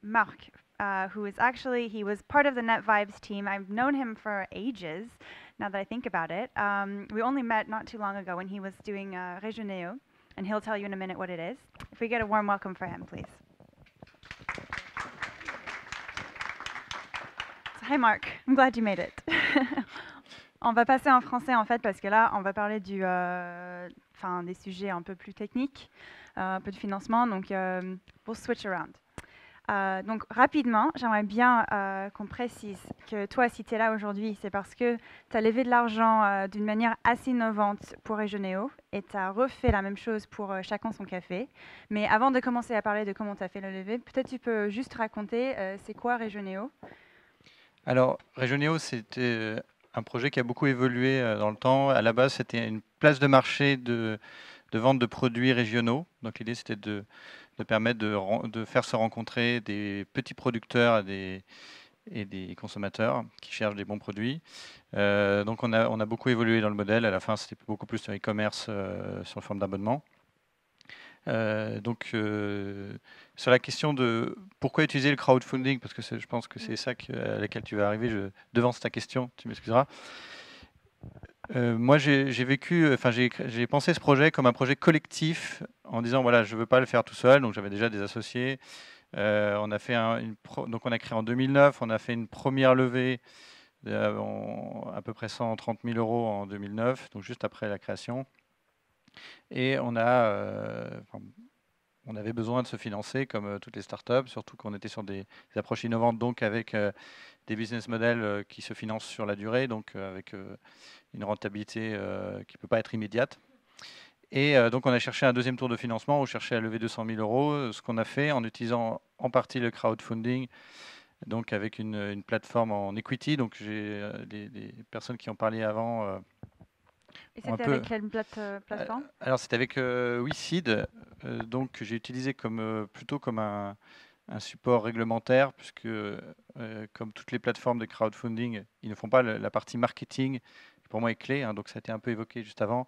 Marc, who is actually, he was part of the Net Vibes team. I've known him for ages, now that I think about it. We only met not too long ago when he was doing Regioneo, and he'll tell you in a minute what it is. If we get a warm welcome for him, please. So, hi Marc, I'm glad you made it. On va passer en français en fait parce que là on va parler des sujets un peu plus techniques, un peu de financement, donc we'll switch around. Donc rapidement, j'aimerais bien qu'on précise que toi, si tu es là aujourd'hui, c'est parce que tu as levé de l'argent d'une manière assez innovante pour Regioneo et tu as refait la même chose pour chacun son café. Mais avant de commencer à parler de comment tu as fait le lever, peut-être tu peux juste raconter c'est quoi Regioneo? Alors, Regioneo, c'était un projet qui a beaucoup évolué dans le temps. À la base, c'était une place de marché de vente de produits régionaux. Donc, l'idée, c'était de permettre de faire se rencontrer des petits producteurs et des consommateurs qui cherchent des bons produits. Donc, on a beaucoup évolué dans le modèle. À la fin, c'était beaucoup plus sur e-commerce, sur forme d'abonnement. Sur la question de pourquoi utiliser le crowdfunding, parce que je pense que c'est ça à laquelle tu vas arriver, je devance ta question, tu m'excuseras. Moi, j'ai vécu, enfin, j'ai pensé ce projet comme un projet collectif en disant voilà, je veux pas le faire tout seul, donc j'avais déjà des associés. On a fait donc on a créé en 2009, on a fait une première levée à peu près 130 000 euros en 2009, donc juste après la création. Et on avait besoin de se financer comme toutes les startups, surtout qu'on était sur des approches innovantes, donc avec des business models qui se financent sur la durée, donc avec une rentabilité qui ne peut pas être immédiate. Et donc on a cherché un deuxième tour de financement, on cherchait à lever 200 000 euros, ce qu'on a fait en utilisant en partie le crowdfunding, donc avec une plateforme en equity. Donc j'ai des personnes qui ont parlé avant Et ont un c'était peu. avec quelle plateforme? Alors c'était avec WeSeed, donc j'ai utilisé plutôt comme un support réglementaire, puisque comme toutes les plateformes de crowdfunding, ils ne font pas la partie marketing, qui pour moi est clé, hein, donc ça a été un peu évoqué juste avant.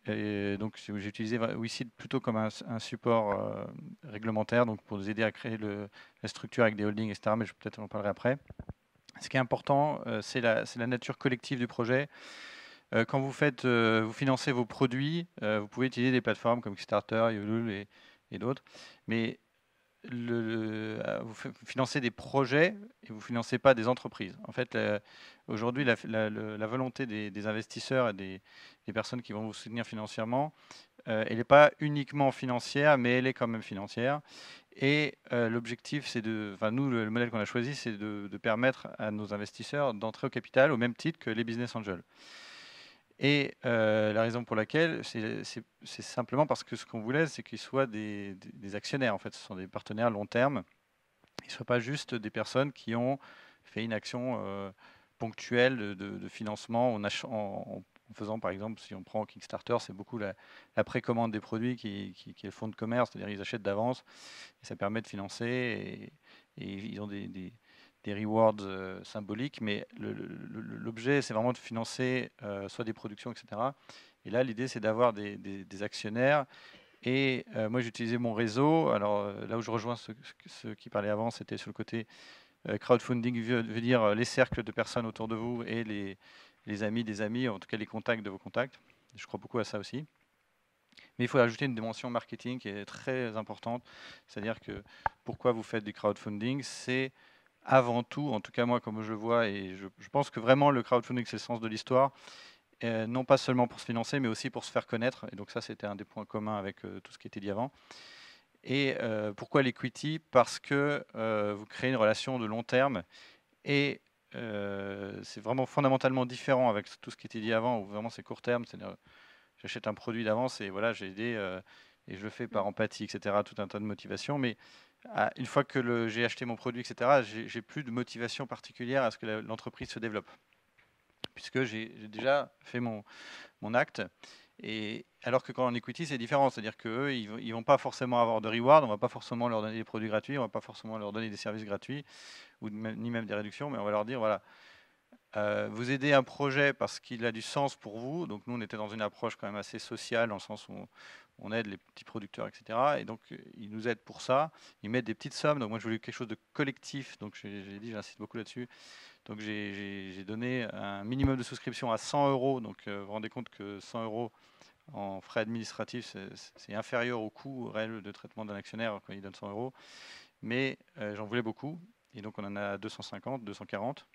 Et donc j'ai utilisé WeSeed plutôt comme un support réglementaire, donc pour nous aider à créer la structure avec des holdings, etc. Mais peut-être en parlerai après. Ce qui est important, c'est la nature collective du projet. Quand vous financez vos produits, vous pouvez utiliser des plateformes comme Kickstarter, Ulule et d'autres. Mais vous financez des projets et vous ne financez pas des entreprises. En fait, aujourd'hui, la volonté des investisseurs et des personnes qui vont vous soutenir financièrement, elle n'est pas uniquement financière, mais elle est quand même financière. Et l'objectif, c'est nous, le modèle qu'on a choisi, c'est de permettre à nos investisseurs d'entrer au capital au même titre que les business angels. Et la raison pour laquelle, c'est simplement parce que ce qu'on voulait, c'est qu'ils soient des actionnaires. En fait, ce sont des partenaires long terme. Ils ne soient pas juste des personnes qui ont fait une action ponctuelle de financement en faisant, par exemple, si on prend Kickstarter, c'est beaucoup la précommande des produits qui est le fonds de commerce, c'est-à-dire ils achètent d'avance et ça permet de financer et ils ont des rewards symboliques, mais l'objet, c'est vraiment de financer soit des productions, etc. Et là, l'idée, c'est d'avoir des actionnaires. Et moi, j'utilisais mon réseau. Alors là où je rejoins ceux qui parlaient avant, c'était sur le côté crowdfunding, veut dire les cercles de personnes autour de vous et les amis des amis, en tout cas les contacts de vos contacts. Je crois beaucoup à ça aussi. Mais il faut ajouter une dimension marketing qui est très importante. C'est-à-dire que pourquoi vous faites du crowdfunding, c'est avant tout, en tout cas moi comme je le vois, et je pense que vraiment le crowdfunding c'est le sens de l'histoire, non pas seulement pour se financer, mais aussi pour se faire connaître. Et donc ça c'était un des points communs avec tout ce qui était dit avant. Et pourquoi l'equity? Parce que vous créez une relation de long terme et c'est vraiment fondamentalement différent avec tout ce qui était dit avant, où vraiment c'est court terme, c'est-à-dire j'achète un produit d'avance et voilà, j'ai aidé et je le fais par empathie, etc. Tout un tas de motivations. Mais une fois que j'ai acheté mon produit, etc., j'ai plus de motivation particulière à ce que l'entreprise se développe, puisque j'ai déjà fait mon acte. Et alors que quand en equity, c'est différent, c'est-à-dire qu'eux, ils vont pas forcément avoir de reward, on va pas forcément leur donner des produits gratuits, on va pas forcément leur donner des services gratuits, ni même des réductions, mais on va leur dire voilà, vous aidez un projet parce qu'il a du sens pour vous. Donc nous, on était dans une approche quand même assez sociale, dans le sens où on aide les petits producteurs, etc. Et donc, ils nous aident pour ça. Ils mettent des petites sommes. Donc, moi, je voulais quelque chose de collectif. Donc, j'ai dit, j'insiste beaucoup là-dessus. Donc, j'ai donné un minimum de souscription à 100 euros. Donc, vous vous rendez compte que 100 euros en frais administratifs, c'est inférieur au coût réel de traitement d'un actionnaire quand il donne 100 euros. Mais j'en voulais beaucoup. Et donc, on en a 250, 240.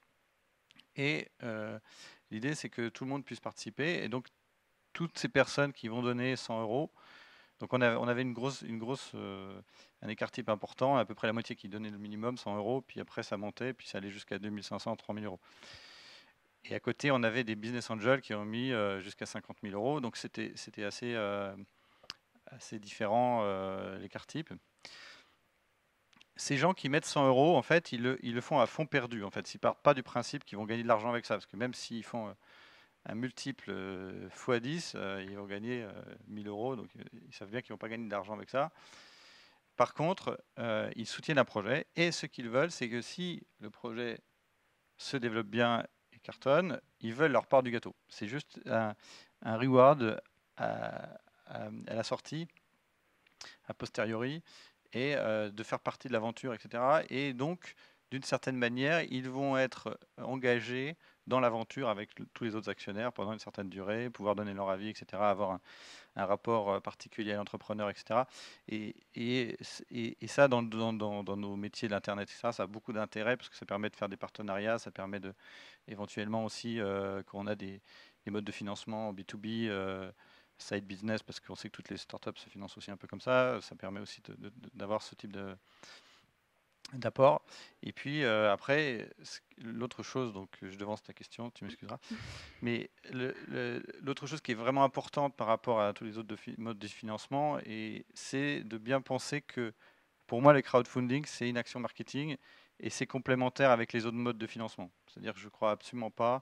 Et l'idée, c'est que tout le monde puisse participer. Et donc, toutes ces personnes qui vont donner 100 euros, donc on avait un écart type important, à peu près la moitié qui donnait le minimum, 100 euros, puis après ça montait, puis ça allait jusqu'à 2500, 3000 euros. Et à côté, on avait des business angels qui ont mis jusqu'à 50 000 euros, donc c'était assez différent l'écart type. Ces gens qui mettent 100 euros, en fait, ils le font à fond perdu. En fait, ils partent pas du principe qu'ils vont gagner de l'argent avec ça, parce que même s'ils font un multiple x10, ils vont gagner 1000 euros, donc ils savent bien qu'ils vont pas gagner d'argent avec ça. Par contre, ils soutiennent un projet, et ce qu'ils veulent, c'est que si le projet se développe bien et cartonne, ils veulent leur part du gâteau. C'est juste un reward à la sortie, a posteriori, et de faire partie de l'aventure, etc. Et donc, d'une certaine manière, ils vont être engagés dans l'aventure avec tous les autres actionnaires pendant une certaine durée, pouvoir donner leur avis, etc., avoir un rapport particulier à l'entrepreneur, etc. Et ça, dans nos métiers de l'Internet, etc., ça a beaucoup d'intérêt parce que ça permet de faire des partenariats, ça permet de, éventuellement aussi, quand on a des modes de financement B2B, side business, parce qu'on sait que toutes les startups se financent aussi un peu comme ça permet aussi d'avoir ce type d'apport. Et puis après, l'autre chose, donc je devance ta question, tu m'excuseras, mais l'autre chose qui est vraiment importante par rapport à tous les autres modes de financement, c'est de bien penser que pour moi, le crowdfunding, c'est une action marketing et c'est complémentaire avec les autres modes de financement. C'est-à-dire que je ne crois absolument pas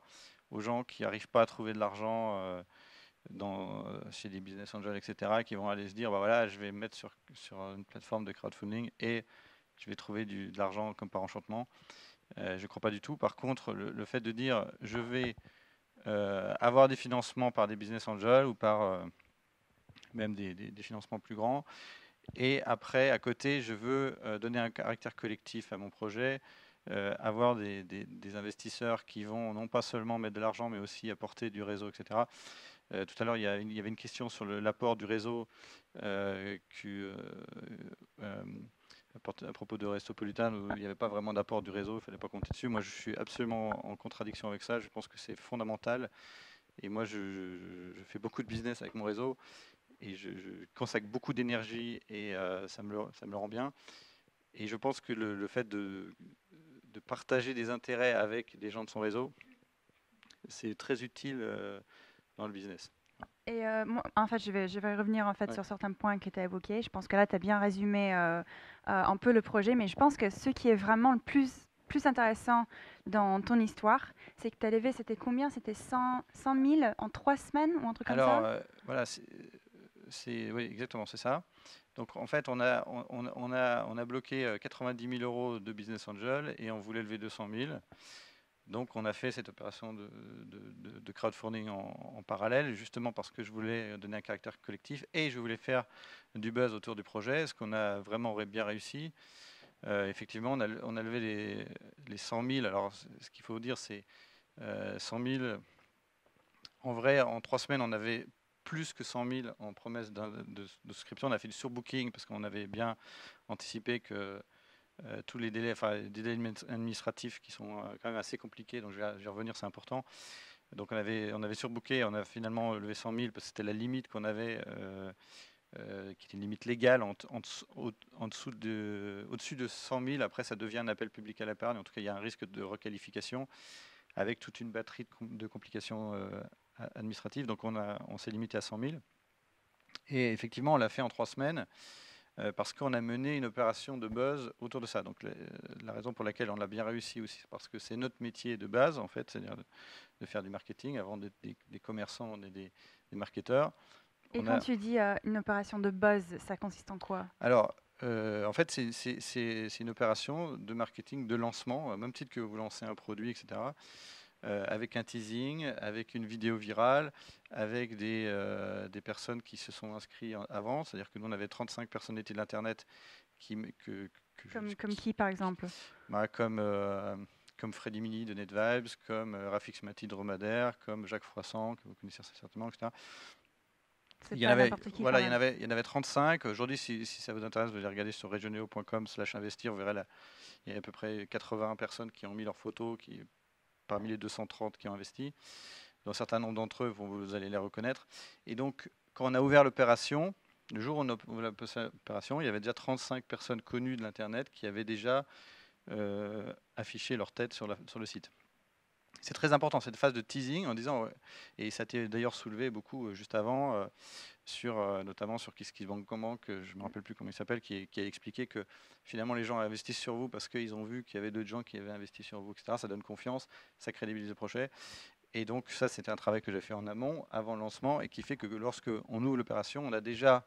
aux gens qui n'arrivent pas à trouver de l'argent chez des business angels, etc., qui vont aller se dire, bah voilà, je vais me mettre sur une plateforme de crowdfunding et je vais trouver de l'argent comme par enchantement. Je ne crois pas du tout. Par contre, le fait de dire, je vais avoir des financements par des business angels ou par même des financements plus grands, et après, à côté, je veux donner un caractère collectif à mon projet, avoir des investisseurs qui vont non pas seulement mettre de l'argent, mais aussi apporter du réseau, etc. Tout à l'heure, il y avait une question sur l'apport du réseau à propos de Restopolitan, où il n'y avait pas vraiment d'apport du réseau, il ne fallait pas compter dessus. Moi, je suis absolument en contradiction avec ça. Je pense que c'est fondamental. Et moi, je fais beaucoup de business avec mon réseau et je consacre beaucoup d'énergie et ça me le rend bien. Et je pense que le fait de partager des intérêts avec des gens de son réseau, c'est très utile dans le business. Et moi, en fait, je vais revenir en fait Ouais. sur certains points que tu as évoqués. Je pense que là, tu as bien résumé un peu le projet, mais je pense que ce qui est vraiment le plus intéressant dans ton histoire, c'est que tu as levé, c'était combien? C'était 100 000 en 3 semaines ou un truc comme Alors, ça? voilà, oui, exactement, c'est ça. Donc, en fait, on a bloqué 90 000 euros de business angel et on voulait lever 200 000. Donc, on a fait cette opération de crowdfunding en parallèle, justement parce que je voulais donner un caractère collectif et je voulais faire du buzz autour du projet, ce qu'on a vraiment bien réussi. Effectivement, on a levé les 100 000. Alors, ce qu'il faut dire, c'est 100 000. En vrai, en 3 semaines, on avait plus que 100 000 en promesse de souscription. On a fait du surbooking parce qu'on avait bien anticipé que tous les délais, enfin les délais administratifs qui sont quand même assez compliqués, donc je vais y revenir, c'est important. Donc on avait surbooké, on a finalement levé 100 000 parce que c'était la limite qu'on avait, qui était une limite légale au-dessus de 100 000. Après, ça devient un appel public à l'épargne. En tout cas, il y a un risque de requalification avec toute une batterie de complications administratives. Donc on s'est limité à 100 000. Et effectivement, on l'a fait en 3 semaines parce qu'on a mené une opération de buzz autour de ça. Donc la raison pour laquelle on l'a bien réussi aussi, c'est parce que c'est notre métier de base, en fait, c'est-à-dire de faire du marketing avant d'être des commerçants, des marketeurs. Et quand tu dis une opération de buzz, ça consiste en quoi? Alors, en fait, c'est une opération de marketing de lancement, au même titre que vous lancez un produit, etc. avec un teasing, avec une vidéo virale, avec des personnes qui se sont inscrites avant. C'est-à-dire que nous, on avait 35 personnalités de l'Internet Comme qui, par exemple? Comme Freddy Mini de NetVibes, comme Rafik Smati de Dromadaire, comme Jacques Froissant, que vous connaissez certainement, etc. C'est pas n'importe qui Voilà, quand même. il y en avait 35. Aujourd'hui, si ça vous intéresse, vous allez regarder sur regioneo.com/investir. Vous verrez là, il y a à peu près 80 personnes qui ont mis leurs photos, parmi les 230 qui ont investi. Dans un certain nombre d'entre eux, vous allez les reconnaître. Et donc, quand on a ouvert l'opération, le jour où on a ouvert l'opération, il y avait déjà 35 personnes connues de l'Internet qui avaient déjà affiché leur tête sur le site. C'est très important, cette phase de teasing, en disant, et ça a été d'ailleurs soulevé beaucoup juste avant, notamment sur KissKissBankBank, je ne me rappelle plus comment il s'appelle, qui a expliqué que finalement les gens investissent sur vous parce qu'ils ont vu qu'il y avait d'autres gens qui avaient investi sur vous, etc. Ça donne confiance, ça crédibilise le projet. Et donc ça, c'était un travail que j'ai fait en amont, avant le lancement, et qui fait que lorsque on ouvre l'opération, on a déjà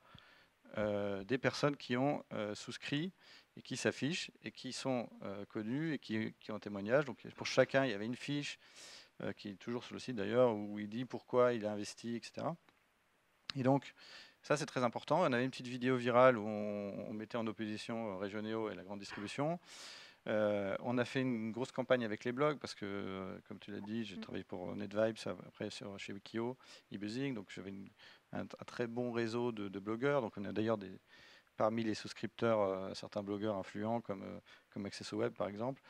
des personnes qui ont souscrit et qui s'affichent et qui sont connues et qui ont un témoignage. Donc pour chacun, il y avait une fiche qui est toujours sur le site d'ailleurs, où il dit pourquoi il a investi, etc. Et donc ça, c'est très important. On avait une petite vidéo virale où on mettait en opposition Regioneo et la grande distribution. On a fait une grosse campagne avec les blogs parce que, comme tu l'as dit, j'ai travaillé pour NetVibes, après chez Wikio, eBuzzing, donc j'avais un très bon réseau de blogueurs. Donc on a d'ailleurs parmi les souscripteurs certains blogueurs influents comme AccessoWeb par exemple.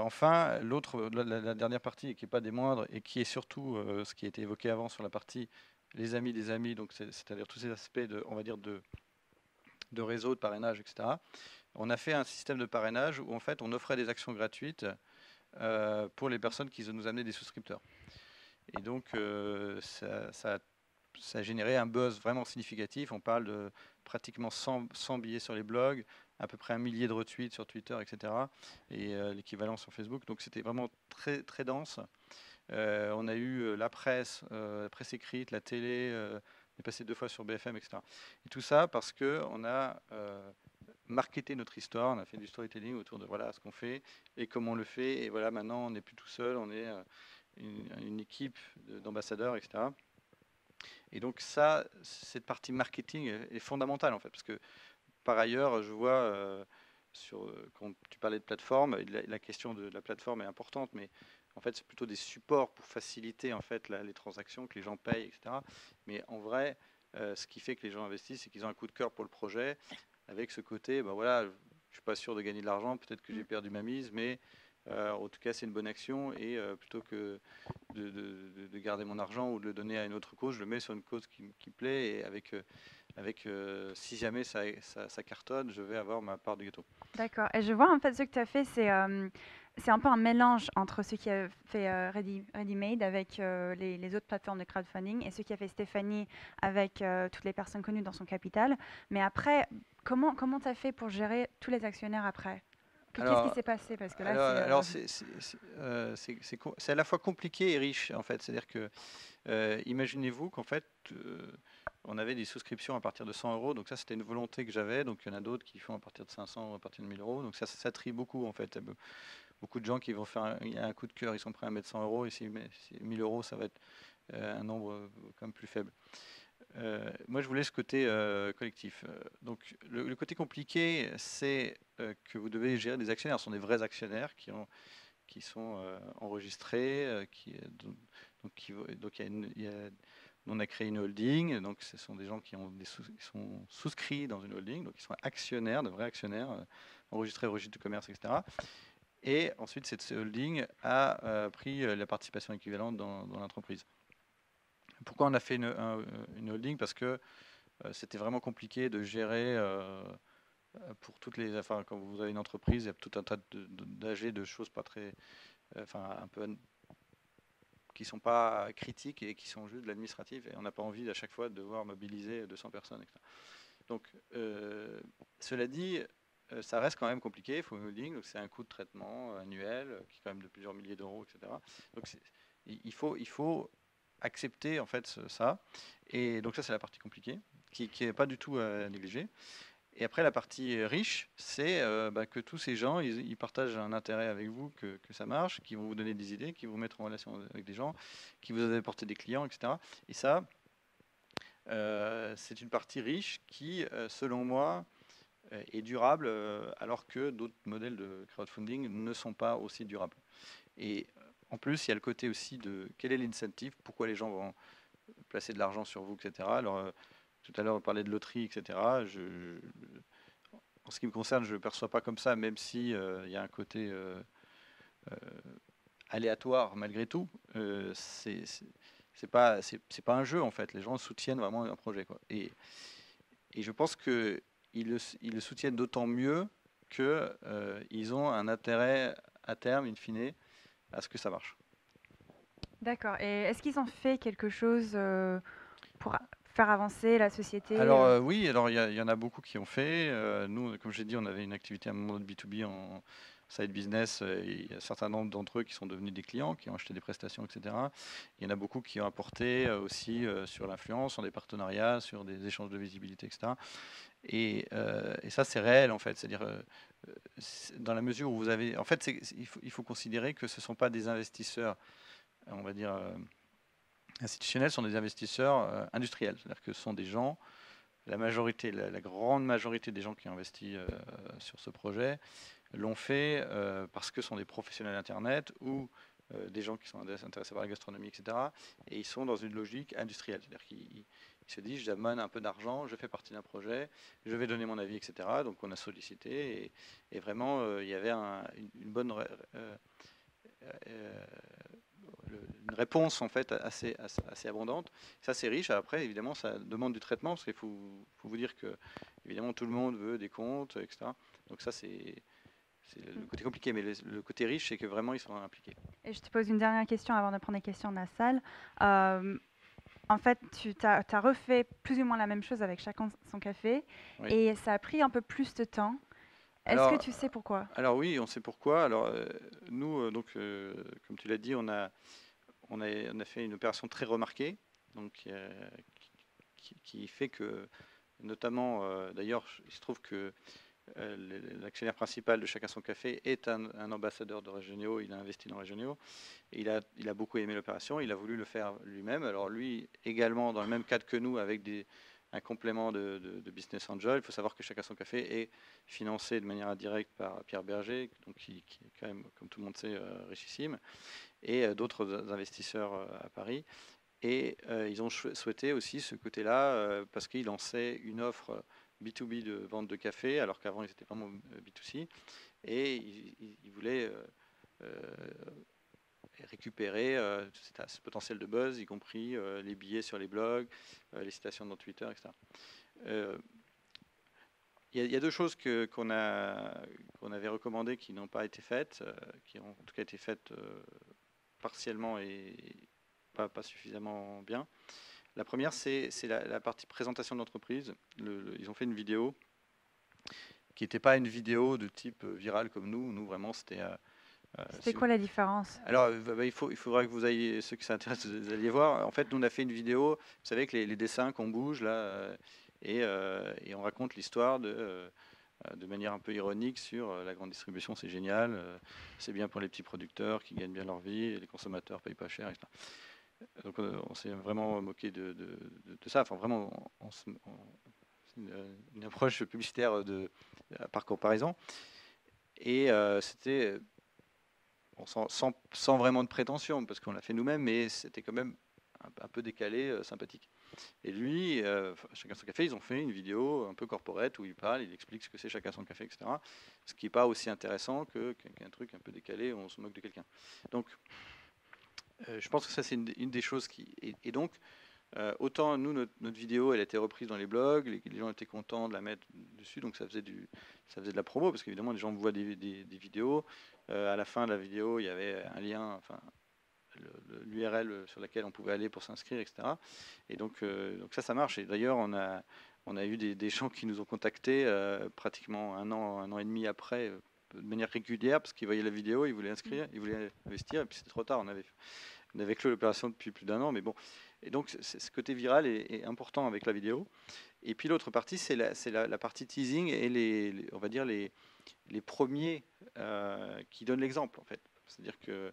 Enfin, la dernière partie, qui n'est pas des moindres et qui est surtout ce qui a été évoqué avant sur la partie les amis des amis, donc c'est-à-dire tous ces aspects on va dire de réseau, de parrainage, etc. On a fait un système de parrainage où en fait on offrait des actions gratuites pour les personnes qui nous amenaient des souscripteurs. Et donc ça a généré un buzz vraiment significatif. On parle de pratiquement 100 billets sur les blogs, à peu près 1 millier de retweets sur Twitter, etc. Et l'équivalent sur Facebook. Donc c'était vraiment très, très dense. On a eu la presse écrite, la télé, on est passé 2 fois sur BFM, etc. Et tout ça parce qu'on a marketé notre histoire, on a fait du storytelling autour de voilà ce qu'on fait et comment on le fait. Et voilà, maintenant on n'est plus tout seul, on est une équipe d'ambassadeurs, etc. Et donc ça, cette partie marketing est fondamentale en fait, parce que par ailleurs, je vois quand tu parlais de plateforme, la question de la plateforme est importante, mais en fait c'est plutôt des supports pour faciliter en fait les transactions, que les gens payent, etc. Mais en vrai, ce qui fait que les gens investissent, c'est qu'ils ont un coup de cœur pour le projet, avec ce côté, ben voilà, je suis pas sûr de gagner de l'argent, peut-être que j'ai perdu ma mise, mais en tout cas c'est une bonne action et plutôt que de garder mon argent ou de le donner à une autre cause, je le mets sur une cause qui me plaît et si jamais ça cartonne, je vais avoir ma part du gâteau. D'accord. Et je vois en fait ce que tu as fait, c'est un peu un mélange entre ce qui a fait Ready-Made avec les autres plateformes de crowdfunding et ce qui a fait Stéphanie avec toutes les personnes connues dans son capital. Mais après, comment tu as fait pour gérer tous les actionnaires après? Qu'est-ce qui Alors, s'est passé? Parce que là, alors c'est à la fois compliqué et riche en fait. C'est-à-dire que imaginez-vous qu'en fait on avait des souscriptions à partir de 100 euros. Donc ça, c'était une volonté que j'avais. Donc il y en a d'autres qui font à partir de 500 ou à partir de 1000 euros. Donc ça trie beaucoup en fait. Beaucoup de gens qui vont faire un coup de cœur, ils sont prêts à mettre 100 euros. Et si 1000 euros, ça va être un nombre quand même plus faible. Moi, je voulais ce côté collectif. Donc, le côté compliqué, c'est que vous devez gérer des actionnaires. Ce sont des vrais actionnaires qui sont enregistrés. On a créé une holding. Donc, ce sont des gens qui sont souscrits dans une holding. Donc, ils sont actionnaires, de vrais actionnaires, enregistrés au registre de commerce, etc. Et ensuite, cette holding a pris la participation équivalente dans l'entreprise. Pourquoi on a fait une holding? Parce que c'était vraiment compliqué de gérer pour toutes les. Enfin, quand vous avez une entreprise, il y a tout un tas d'AG, de choses pas très. Enfin, un peu. Qui sont pas critiques et qui sont juste de l'administratif. Et on n'a pas envie à chaque fois de devoir mobiliser 200 personnes, etc. Donc, cela dit, ça reste quand même compliqué. Il faut une holding, donc c'est un coût de traitement annuel qui est quand même de plusieurs milliers d'euros, etc. Donc, il faut accepter en fait ça. Et donc ça, c'est la partie compliquée, qui n'est pas du tout à négliger. Et après, la partie riche, c'est que tous ces gens, ils partagent un intérêt avec vous, que ça marche, qui vont vous donner des idées, qui vont vous mettre en relation avec des gens, qui vous apporter des clients, etc. Et ça, c'est une partie riche qui, selon moi, est durable, alors que d'autres modèles de crowdfunding ne sont pas aussi durables. Et en plus, il y a le côté aussi de quel est l'incentive, pourquoi les gens vont placer de l'argent sur vous, etc. Alors, tout à l'heure, on parlait de loterie, etc. En ce qui me concerne, je ne le perçois pas comme ça, même si il y a un côté euh, aléatoire malgré tout. C'est pas un jeu en fait. Les gens soutiennent vraiment un projet, quoi. Et je pense que ils le soutiennent d'autant mieux que ils ont un intérêt à terme, in fine, à ce que ça marche. D'accord. Et est-ce qu'ils ont fait quelque chose pour faire avancer la société Alors oui, alors il y en a beaucoup qui ont fait. Nous, comme j'ai dit, on avait une activité à un moment de B2B en side business. Et il y a un certain nombre d'entre eux qui sont devenus des clients, qui ont acheté des prestations, etc. Il y en a beaucoup qui ont apporté aussi sur l'influence, sur des partenariats, sur des échanges de visibilité, etc. Et ça, c'est réel en fait. C'est-à-dire, dans la mesure où vous avez... En fait, il faut considérer que ce ne sont pas des investisseurs, on va dire, institutionnels, ce sont des investisseurs industriels. C'est-à-dire que ce sont des gens, la grande majorité des gens qui ont investi sur ce projet l'ont fait parce que ce sont des professionnels Internet ou des gens qui sont intéressés par la gastronomie, etc. Et ils sont dans une logique industrielle. C'est-à-dire qu'ils se disent, j'amène un peu d'argent, je fais partie d'un projet, je vais donner mon avis, etc. Donc on a sollicité et vraiment, il y avait une bonne euh, une réponse en fait assez abondante. Ça c'est riche. Après évidemment ça demande du traitement parce qu'il faut vous dire que évidemment tout le monde veut des comptes, etc. Donc ça c'est le côté compliqué, mais le côté riche c'est que vraiment ils sont impliqués. Et je te pose une dernière question avant de prendre les questions de la salle. Euh, En fait, tu as refait plus ou moins la même chose avec chacun son café Oui. et ça a pris un peu plus de temps. Est-ce que Alors, tu sais pourquoi? alors oui, on sait pourquoi. Alors nous, donc, comme tu l'as dit, on a fait une opération très remarquée, donc qui fait que, notamment, d'ailleurs, il se trouve que l'actionnaire principal de Chacun son café est un ambassadeur de Régionio, il a investi dans Régionio, et il a beaucoup aimé l'opération, il a voulu le faire lui-même. Alors lui, également, dans le même cadre que nous, avec un complément de business angel, il faut savoir que Chacun son café est financé de manière indirecte par Pierre Berger, donc qui est quand même, comme tout le monde sait, richissime, et d'autres investisseurs à Paris. Et ils ont souhaité aussi ce côté-là parce qu'ils lançaient une offre B2B de vente de café, alors qu'avant ils étaient vraiment B2C. Et ils voulaient récupérer ce potentiel de buzz, y compris les billets sur les blogs, les citations dans Twitter, etc. Il y a deux choses qu'on avait recommandées qui n'ont pas été faites, qui ont en tout cas été faites partiellement et pas suffisamment bien. La première, c'est la partie présentation de l'entreprise. Ils ont fait une vidéo qui n'était pas une vidéo de type viral comme nous. Nous, vraiment, c'était... C'était quoi la différence? Alors, il faudra que vous ayez, ceux qui s'intéressent, vous alliez voir. En fait, nous, on a fait une vidéo, vous savez, avec les dessins qu'on bouge, là, et on raconte l'histoire de manière un peu ironique sur la grande distribution, c'est génial, c'est bien pour les petits producteurs qui gagnent bien leur vie, et les consommateurs payent pas cher, etc. Donc on s'est vraiment moqué de ça. Enfin vraiment, c'est une approche publicitaire par comparaison. Et c'était sans vraiment de prétention, parce qu'on l'a fait nous-mêmes, mais c'était quand même un peu décalé, sympathique. Et lui, Chacun son café, ils ont fait une vidéo un peu corporate où il parle, il explique ce que c'est Chacun son café, etc. Ce qui n'est pas aussi intéressant qu'un truc un peu décalé où on se moque de quelqu'un. Donc, je pense que ça, c'est une des choses qui... Et donc, autant nous, notre vidéo, elle a été reprise dans les blogs, les gens étaient contents de la mettre dessus, donc ça faisait de la promo, parce qu'évidemment, les gens voient des vidéos. À la fin de la vidéo, il y avait un lien, enfin, l'URL sur laquelle on pouvait aller pour s'inscrire, etc. Et donc ça marche. Et d'ailleurs, on a eu des gens qui nous ont contactés pratiquement un an et demi après, de manière régulière, parce qu'ils voyaient la vidéo, ils voulaient inscrire, ils voulaient investir, et puis c'était trop tard. On avait clos l'opération depuis plus d'un an, mais bon. Et donc, ce côté viral est important avec la vidéo. Et puis l'autre partie, c'est la partie teasing et on va dire les premiers qui donnent l'exemple, en fait. C'est-à-dire que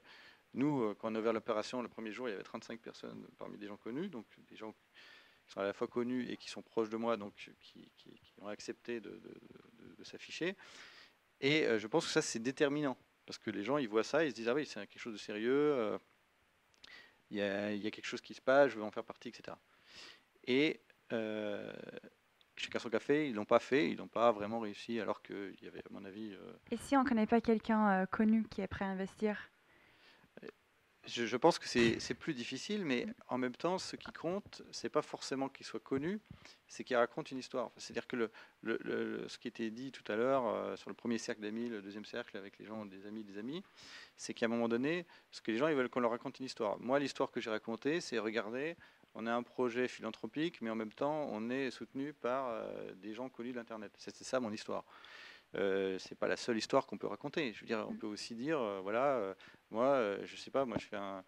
nous, quand on a ouvert l'opération, le premier jour, il y avait 35 personnes parmi des gens connus, donc des gens qui sont à la fois connus et qui sont proches de moi, donc qui ont accepté de s'afficher. Et je pense que ça, c'est déterminant, parce que les gens, ils voient ça, ils se disent, ah oui, c'est quelque chose de sérieux, il y a quelque chose qui se passe, je veux en faire partie, etc. Et euh, chacun son café, ils l'ont pas fait, ils n'ont pas vraiment réussi, alors qu'il y avait, à mon avis, Et si on ne connaît pas quelqu'un connu qui est prêt à investir? je pense que c'est plus difficile, mais en même temps, ce qui compte, c'est pas forcément qu'il soit connu, c'est qu'il raconte une histoire. C'est-à-dire que ce qui était dit tout à l'heure sur le premier cercle d'amis, le deuxième cercle avec les gens, des amis, c'est qu'à un moment donné, ce que les gens ils veulent qu'on leur raconte une histoire. Moi, l'histoire que j'ai racontée, c'est regardez, on a un projet philanthropique, mais en même temps, on est soutenu par des gens connus de l'Internet. C'est ça mon histoire. C'est pas la seule histoire qu'on peut raconter. Je veux dire, on peut aussi dire, voilà, moi, je sais pas, moi, je fais un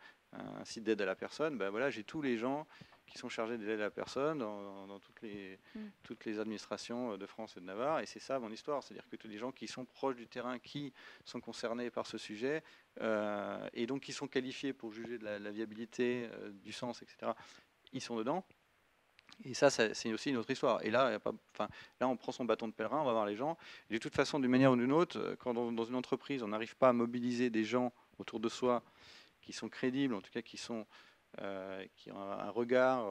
site d'aide à la personne. Ben voilà, j'ai tous les gens qui sont chargés d'aider la personne dans toutes les administrations de France et de Navarre. Et c'est ça mon histoire. C'est-à-dire que tous les gens qui sont proches du terrain, qui sont concernés par ce sujet, et donc qui sont qualifiés pour juger de la viabilité, du sens, etc., ils sont dedans. Et ça, c'est aussi une autre histoire. Et là, là, on prend son bâton de pèlerin, on va voir les gens. Et de toute façon, d'une manière ou d'une autre, quand dans une entreprise, on n'arrive pas à mobiliser des gens autour de soi qui sont crédibles, en tout cas qui ont un regard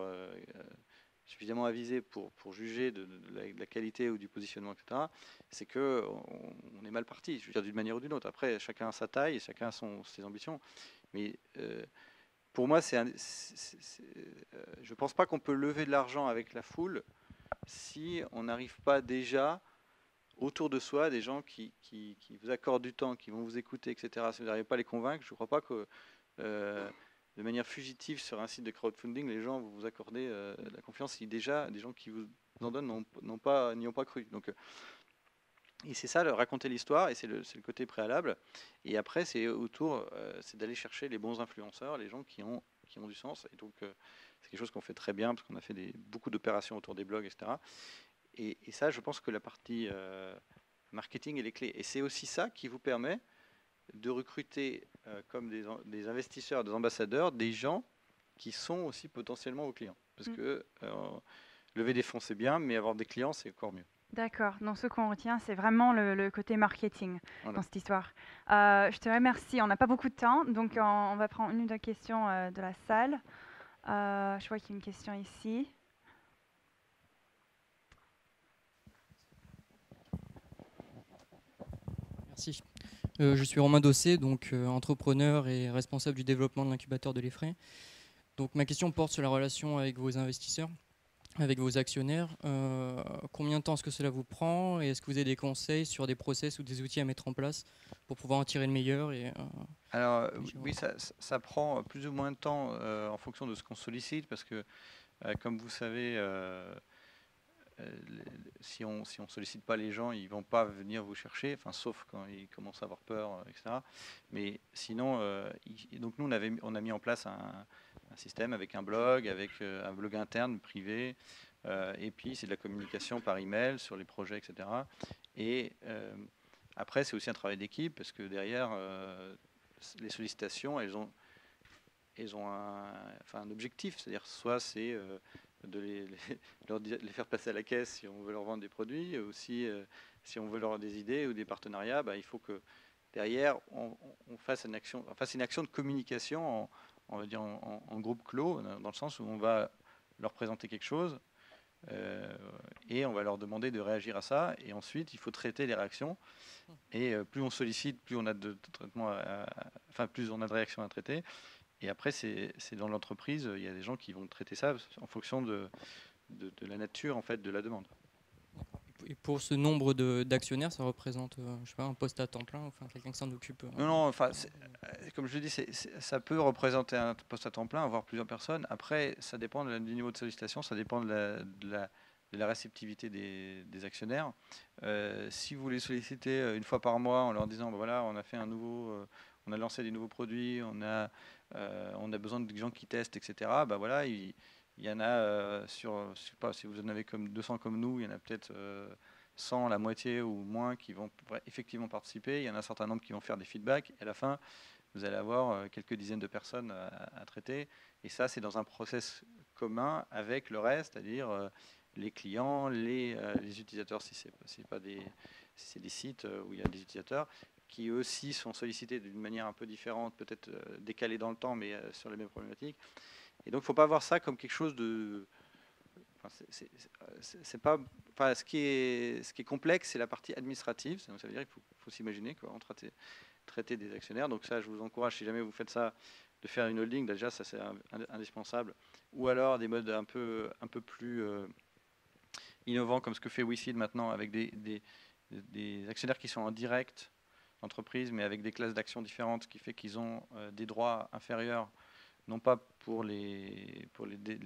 suffisamment avisé pour juger de la qualité ou du positionnement, etc., c'est qu'on est mal parti, je veux dire, d'une manière ou d'une autre. Après, chacun a sa taille, chacun a ses ambitions. Mais pour moi, je ne pense pas qu'on peut lever de l'argent avec la foule si on n'arrive pas déjà autour de soi des gens qui vous accordent du temps, qui vont vous écouter, etc. Si vous n'arrivez pas à les convaincre, je ne crois pas que de manière fugitive sur un site de crowdfunding, les gens vont vous accorder la confiance si déjà des gens qui vous en donnent n'y ont pas cru. Donc, et c'est ça, raconter l'histoire, et c'est le côté préalable. Et après, c'est d'aller chercher les bons influenceurs, les gens qui ont du sens. Et donc, c'est quelque chose qu'on fait très bien, parce qu'on a fait beaucoup d'opérations autour des blogs, etc. Et ça, je pense que la partie marketing, elle est clé. Et c'est aussi ça qui vous permet de recruter comme des investisseurs, des ambassadeurs, des gens qui sont aussi potentiellement vos clients. Parce que lever des fonds, c'est bien, mais avoir des clients, c'est encore mieux. D'accord. Donc, ce qu'on retient, c'est vraiment le côté marketing Voilà. dans cette histoire. Je te remercie. On n'a pas beaucoup de temps, donc on va prendre une ou deux questions de la salle. Je vois qu'il y a une question ici. Merci. Je suis Romain Dossé, donc entrepreneur et responsable du développement de l'incubateur de l'Effray. Donc ma question porte sur la relation avec vos investisseurs, avec vos actionnaires. Combien de temps est-ce que cela vous prend et est-ce que vous avez des conseils sur des process ou des outils à mettre en place pour pouvoir en tirer le meilleur Alors oui, ça prend plus ou moins de temps en fonction de ce qu'on sollicite, parce que comme vous savez, si on sollicite pas les gens, ils vont pas venir vous chercher, enfin, sauf quand ils commencent à avoir peur, etc. Mais sinon, donc nous on a mis en place un système avec un blog interne privé, et puis c'est de la communication par email sur les projets, etc. Et après, c'est aussi un travail d'équipe, parce que derrière les sollicitations, elles ont un objectif, c'est-à-dire soit c'est de les faire passer à la caisse si on veut leur vendre des produits, ou si on veut leur avoir des idées ou des partenariats, il faut que derrière on fasse une action de communication on va dire en groupe clos, dans le sens où on va leur présenter quelque chose et on va leur demander de réagir à ça, et ensuite il faut traiter les réactions, et plus on sollicite, plus on a de traitements, plus on a de réactions à traiter. Et après, c'est dans l'entreprise, il y a des gens qui vont traiter ça en fonction de la nature, en fait, de la demande. Et pour ce nombre d'actionnaires, ça représente je sais pas, un poste à temps plein, enfin quelqu'un qui s'en occupe Non, comme je le dis, ça peut représenter un poste à temps plein, voire plusieurs personnes. Après, ça dépend du niveau de sollicitation, ça dépend de la réceptivité des actionnaires. Si vous les sollicitez une fois par mois en leur disant, voilà, on a fait on a lancé des nouveaux produits, on a on a besoin de gens qui testent, etc. Bah voilà, il y en a je sais pas, si vous en avez comme 200 comme nous, il y en a peut-être 100, la moitié ou moins qui vont effectivement participer. Il y en a un certain nombre qui vont faire des feedbacks. Et à la fin, vous allez avoir quelques dizaines de personnes à traiter. Et ça, c'est dans un process commun avec le reste, c'est-à-dire les clients, les utilisateurs, si c'est des sites où il y a des utilisateurs, qui aussi sont sollicités d'une manière un peu différente, peut-être décalée dans le temps, mais sur les mêmes problématiques. Et donc, il ne faut pas voir ça comme quelque chose de... Enfin, c'est pas... Enfin, ce qui est complexe, c'est la partie administrative. Donc, ça veut dire qu'il faut s'imaginer qu'on traiter des actionnaires. Donc ça, je vous encourage, si jamais vous faites ça, de faire une holding. Déjà, ça, c'est indispensable. Ou alors des modes un peu plus innovants, comme ce que fait WeSeed maintenant, avec des actionnaires qui sont en direct entreprise, mais avec des classes d'actions différentes, ce qui fait qu'ils ont des droits inférieurs, non pas pour les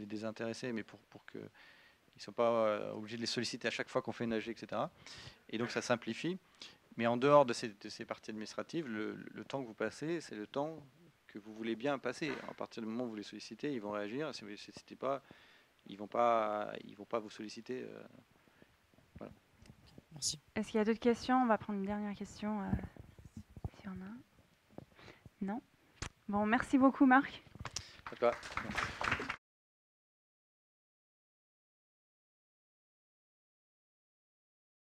désintéresser, mais pour qu'ils ne soient pas obligés de les solliciter à chaque fois qu'on fait une AG, etc. Et donc ça simplifie. Mais en dehors de ces parties administratives, le temps que vous passez, c'est le temps que vous voulez bien passer. À partir du moment où vous les sollicitez, ils vont réagir. Si vous ne les sollicitez pas, ils vont pas vous solliciter. Voilà. Merci. Est-ce qu'il y a d'autres questions? On va prendre une dernière question. S'il y en a. Non? Bon, merci beaucoup, Marc. Merci.